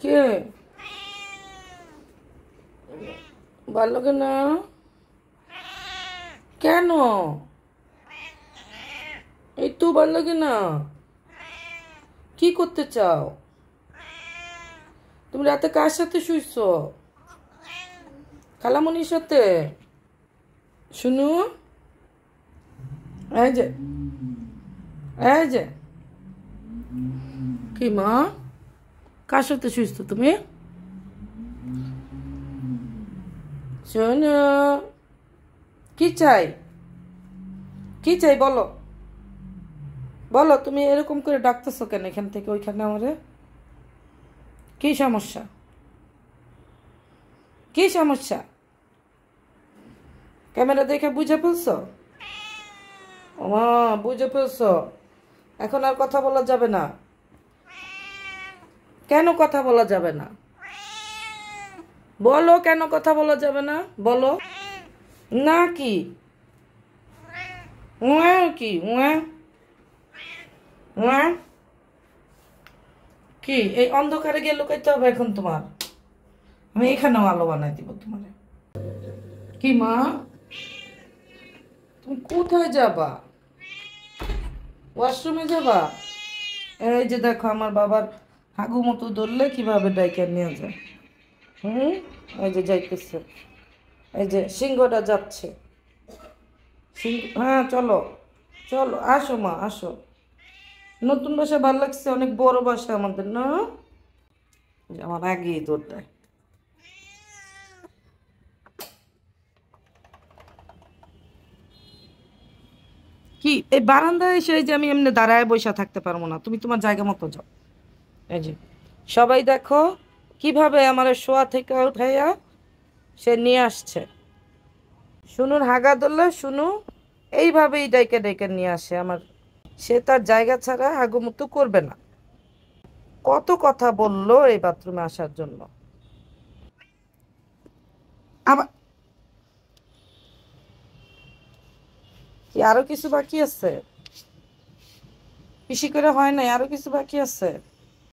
কে ভালো লাগে না? কেন? এই তো ভালো লাগে না। কি করতে চাও? তুমি রাতে কার সাথে শুইছো? খালামণির সাথে? শুনু, এই যে এই যে কি মা, কার সাথে শুইছো তুমি? শোনো, কি চাই? কি চাই বলো? বলো, তুমি এরকম করে ডাকতেছো কেন এখান থেকে ওইখানে? আমারে কি সমস্যা? কি সমস্যা? ক্যামেরা দেখে বুঝে ফেলছো? ও, বুঝে ফেলছো। এখন আর কথা বলা যাবে না। কেন কথা বলা যাবে না? বলো, কেন কথা বলা যাবে না বলো। না কি কি কি এই অন্ধকারে গিয়ে লুকাইতে হবে এখন তোমার? আমি এখানেও আলো বানাই দিব তোমার। কি মা, তুমি কোথায় যাবা? ওয়াশরুমে যাবা? এই যে দেখো, আমার বাবার হাগু মতো ধরলে কিভাবে ডাইকে নিয়ে যায়। এই যে যাইতেছে, এই যে সিংহটা যাচ্ছে। হ্যাঁ, চলো চলো, আসো মা আসো। নতুন বাসা ভালো লাগছে, অনেক বড় বাসা আমাদের না? যে আমার আগেই দৌড় দেয়। কি এই বারান্দায় এসে এই যে আমি এমনি দাঁড়ায় বসে থাকতে পারবো না, তুমি তোমার জায়গা মতো যাও। এই যে সবাই দেখো কিভাবে আমার শোয়া থেকে উঠাইয়া সে নিয়ে আসছে। শুনুন, হাগা ধরলে শুনু এইভাবেই ডাইকে ডাইকে নিয়ে আসে আমার। সে তার জায়গা ছাড়া হাগুমুতু করবে না। কত কথা বললো এই বাথরুমে আসার জন্য। আবার কি আরো কিছু বাকি আছে? বেশি করে হয় নাই, আরো কিছু বাকি আছে।